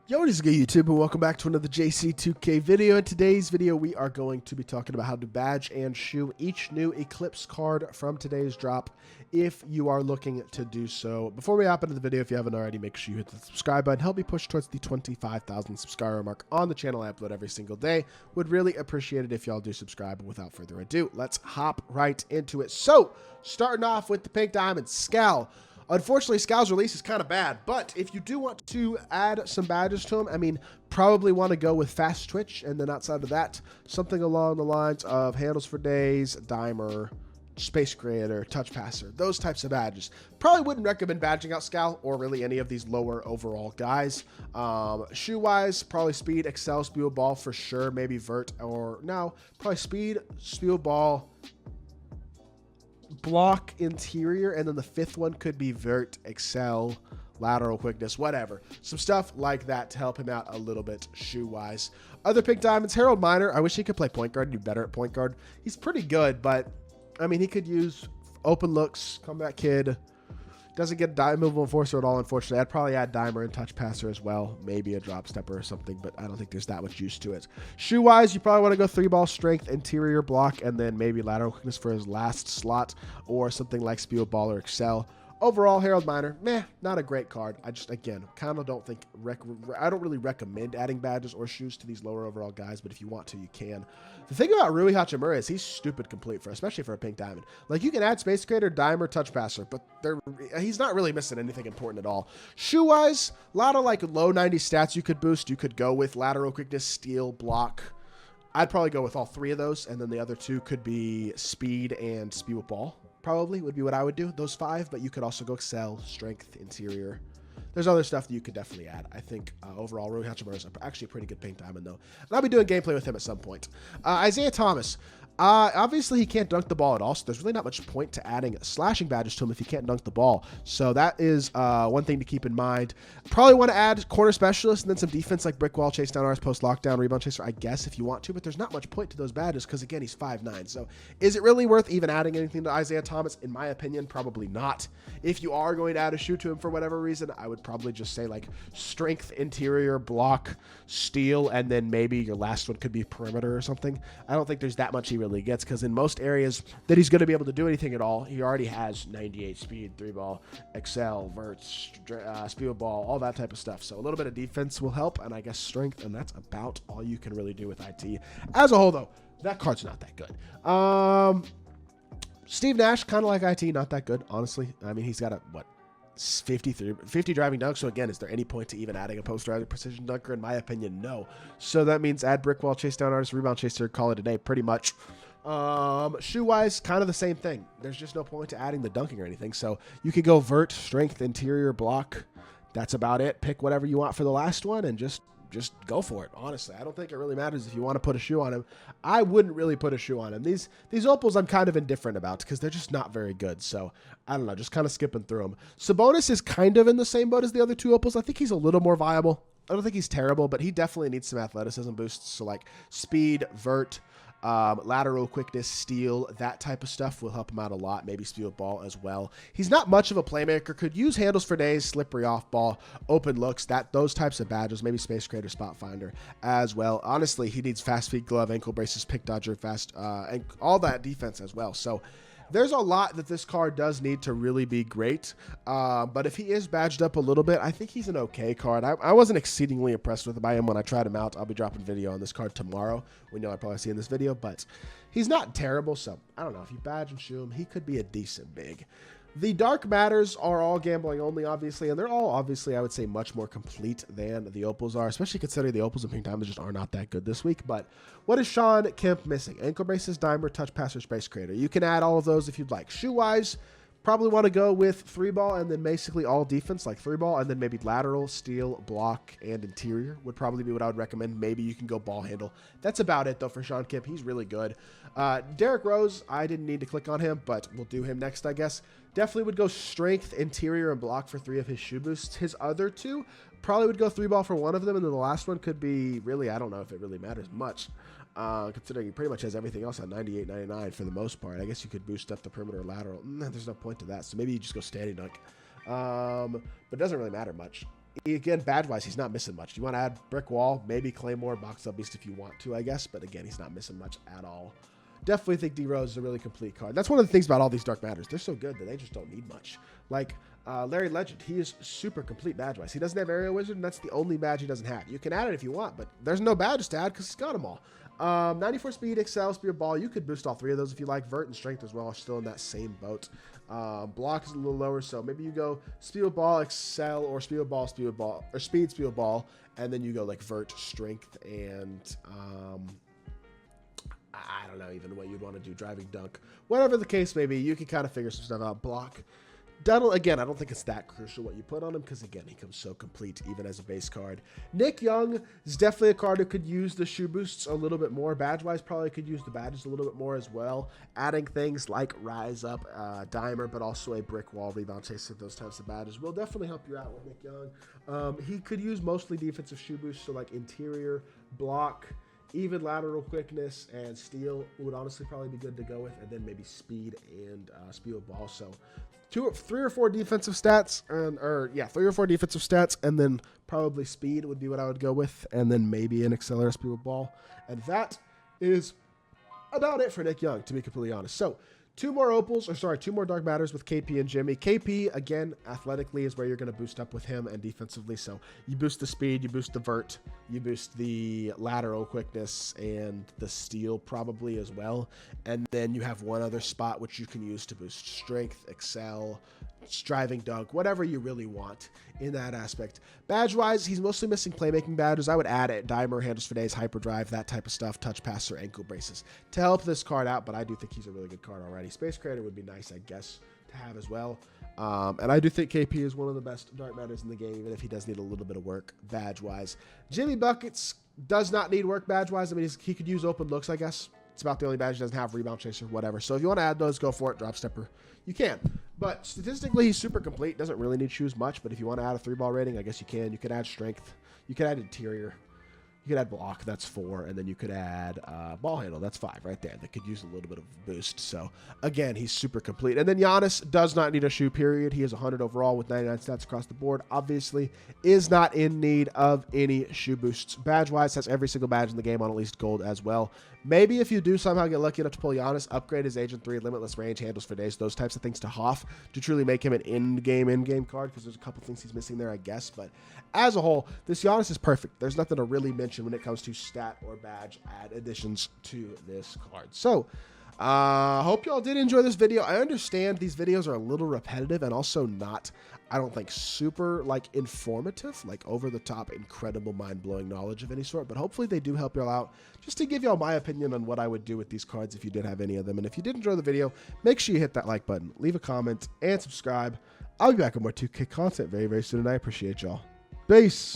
Yo, what is good, YouTube, and welcome back to another JC2K video. In today's video, we are going to be talking about how to badge and shoe each new Eclipse card from today's drop if you are looking to do so. Before we hop into the video, if you haven't already, make sure you hit the subscribe button. Help me push towards the 25,000 subscriber mark on the channel. I upload every single day. Would really appreciate it if y'all do subscribe. Without further ado, let's hop right into it. So, starting off with the Pink Diamond Scol. Unfortunately, Scal's release is kind of bad, but if you do want to add some badges to him, I mean, probably want to go with Fast Twitch, and then outside of that, something along the lines of Handles for Days, Dimer, Space Creator, Touch Passer, those types of badges. Probably wouldn't recommend badging out Scol or really any of these lower overall guys. Shoe-wise, probably Speed, Excel, Speed Ball for sure, maybe Vert, or no, probably Speed, Speed Ball, Block, Interior, and then the fifth one could be Vert, Excel, Lateral Quickness, whatever. Some stuff like that to help him out a little bit shoe-wise. Other Pink Diamonds, Harold Miner. I wish he could play point guard and do better at point guard. He's pretty good, but, I mean, he could use open looks, comeback kid. Doesn't get a movable enforcer at all, unfortunately. I'd probably add Dimer and Touch Passer as well. Maybe a drop stepper or something, but I don't think there's that much use to it. Shoe-wise, you probably want to go 3-ball strength, interior block, and then maybe lateral quickness for his last slot, or something like Speed Ball or Excel. Overall, Harold Miner, meh, not a great card. I just, again, kind of don't think, I don't really recommend adding badges or shoes to these lower overall guys, but if you want to, you can. The thing about Rui Hachimura is he's stupid complete, especially for a Pink Diamond. Like, you can add Space Creator, Dimer, Touch Passer, but he's not really missing anything important at all. Shoe-wise, a lot of, like, low 90 stats you could boost. You could go with lateral quickness, steal, block. I'd probably go with all three of those, and then the other two could be speed and speed with ball. Probably would be what I would do, those five, but you could also go Excel, Strength, Interior. There's other stuff that you could definitely add. I think overall, Rui Hachimura is actually a pretty good Pink Diamond, though. And I'll be doing gameplay with him at some point. Isaiah Thomas. Obviously, he can't dunk the ball at all, so there's really not much point to adding slashing badges to him if he can't dunk the ball. So that is one thing to keep in mind. Probably want to add corner specialist and then some defense like brick wall, chase down R's, post lockdown, rebound chaser, I guess, if you want to, but there's not much point to those badges because, again, he's 5'9". So is it really worth even adding anything to Isaiah Thomas? In my opinion, probably not. If you are going to add a shoe to him for whatever reason, I would probably just say like strength, interior, block, steal, and then maybe your last one could be perimeter or something. I don't think there's that much he really gets because in most areas that he's going to be able to do anything at all, he already has 98 speed, 3-ball, Excel, Vert, speed ball, all that type of stuff. So a little bit of defense will help, and I guess strength, and that's about all you can really do with IT. As a whole, though, that card's not that good. Steve Nash, kind of like IT, not that good, honestly. I mean, he's got a, what, 50 driving dunk. So again, is there any point to even adding a post driving precision dunker? In my opinion, no. So that means add brick wall, chase down artist, rebound chaser, call it a day, pretty much. Shoe wise, kind of the same thing. There's just no point to adding the dunking or anything. So you could go vert, strength, interior, block. That's about it. Pick whatever you want for the last one and just go for it. Honestly, I don't think it really matters if you want to put a shoe on him. I wouldn't really put a shoe on him. These opals I'm kind of indifferent about because they're just not very good. So I don't know, just kind of skipping through them. Sabonis is kind of in the same boat as the other two opals. I think he's a little more viable. I don't think he's terrible, but he definitely needs some athleticism boosts. So like speed, vert, lateral quickness, steal, that type of stuff will help him out a lot. Maybe speed with ball as well. He's not much of a playmaker. Could use handles for days, slippery off ball, open looks, those types of badges. Maybe space creator, spot finder as well. Honestly, he needs fast feet, glove, ankle braces, pick dodger, fast, and all that defense as well. So there's a lot that this card does need to really be great, but if he is badged up a little bit, I think he's an okay card. I wasn't exceedingly impressed by him when I tried him out. I'll be dropping video on this card tomorrow. We know I'll probably see in this video, but he's not terrible, so I don't know. If you badge and shoe him, he could be a decent big. The Dark Matters are all gambling only, obviously, and they're all, obviously, I would say, much more complete than the Opals are, especially considering the Opals and Pink Diamonds just are not that good this week. But what is Sean Kemp missing? Ankle braces, Dimer, Touch Passer, Space Creator. You can add all of those if you'd like. Shoe-wise, probably want to go with 3-ball and then basically all defense, like 3-ball, and then maybe lateral, steal, block, and interior would probably be what I would recommend. Maybe you can go ball handle. That's about it, though, for Sean Kemp. He's really good. Derrick Rose, I didn't need to click on him, but we'll do him next, I guess. Definitely would go strength, interior, and block for 3 of his shoe boosts. His other 2 probably would go 3-ball for 1 of them, and then the last one could be really, I don't know if it really matters much. Considering he pretty much has everything else on 98, 99 for the most part. I guess you could boost up the perimeter lateral. There's no point to that, so maybe you just go standing dunk. But it doesn't really matter much. again, badge-wise, he's not missing much. You want to add Brick Wall, maybe Claymore, Box Up Beast if you want to, I guess. But again, he's not missing much at all. Definitely think D-Rose is a really complete card. That's one of the things about all these Dark Matters. They're so good that they just don't need much. Like Larry Legend, he is super complete badge-wise. He doesn't have Aerial Wizard, and that's the only badge he doesn't have. You can add it if you want, but there's no badges to add because he's got them all. 94 Speed, Excel, Spear Ball. You could boost all three of those if you like. Vert and Strength as well are still in that same boat. Block is a little lower, so maybe you go Speed Ball, Excel, or Speed Ball, or Speed, Speed Ball, and then you go like Vert, Strength, and I don't know even what you'd want to do, Driving Dunk. Whatever the case may be, you can kind of figure some stuff out. Block. Dunnell, again, I don't think it's that crucial what you put on him because, again, he comes so complete even as a base card. Nick Young is definitely a card who could use the shoe boosts a little bit more. Badge-wise, probably could use the badges a little bit more as well. Adding things like Rise Up, Dimer, but also a Brick Wall, Rebound Chaser, those types of badges will definitely help you out with Nick Young. He could use mostly defensive shoe boosts, so like Interior, Block, even Lateral Quickness, and Steal would honestly probably be good to go with, and then maybe Speed and Speed Ball. So three or four defensive stats, and then probably Speed would be what I would go with, and then maybe an Accelerator Speed Ball. And that is about it for Nick Young, to be completely honest. So two more Dark Matters with KP and Jimmy. KP, again, athletically is where you're going to boost up with him, and defensively. So you boost the speed, you boost the vert, you boost the lateral quickness, and the steal probably as well. And then you have one other spot which you can use to boost strength, excel, driving dunk, whatever you really want in that aspect. Badge-wise, he's mostly missing playmaking badges. I would add it, Dimer, Handles for Days, Hyperdrive, that type of stuff, Touch Passer, Ankle Braces to help this card out, but I do think he's a really good card already. Space Creator would be nice, I guess, to have as well. And I do think KP is one of the best Dark Matters in the game, even if he does need a little bit of work badge-wise. Jimmy Buckets does not need work badge-wise. I mean, he could use Open Looks, I guess. It's about the only badge he doesn't have, Rebound Chaser, whatever. So if you want to add those, go for it. Drop Stepper, you can. But statistically, he's super complete. Doesn't really need shoes much, but if you want to add a 3-ball rating, I guess you can. You could add Strength. You could add Interior. You could add Block, that's 4, and then you could add Ball Handle, that's 5 right there. That could use a little bit of boost. So, again, he's super complete. And then Giannis does not need a shoe, period. He is 100 overall with 99 stats across the board. Obviously, is not in need of any shoe boosts. Badge-wise, has every single badge in the game on at least gold as well. Maybe if you do somehow get lucky enough to pull Giannis, upgrade his Agent 3, Limitless Range, Handles for Days, those types of things to Hoff to truly make him an in-game card, because there's a couple things he's missing there, I guess. But as a whole, this Giannis is perfect. There's nothing to really mention when it comes to stat or badge add additions to this card. So, hope y'all did enjoy this video. I understand these videos are a little repetitive and also not, I don't think, super like informative, like over the top, incredible, mind-blowing knowledge of any sort, but hopefully they do help y'all out just to give y'all my opinion on what I would do with these cards if you did have any of them. And if you did enjoy the video, make sure you hit that like button, leave a comment, and subscribe. I'll be back with more 2K content very, very soon, and I appreciate y'all. Peace.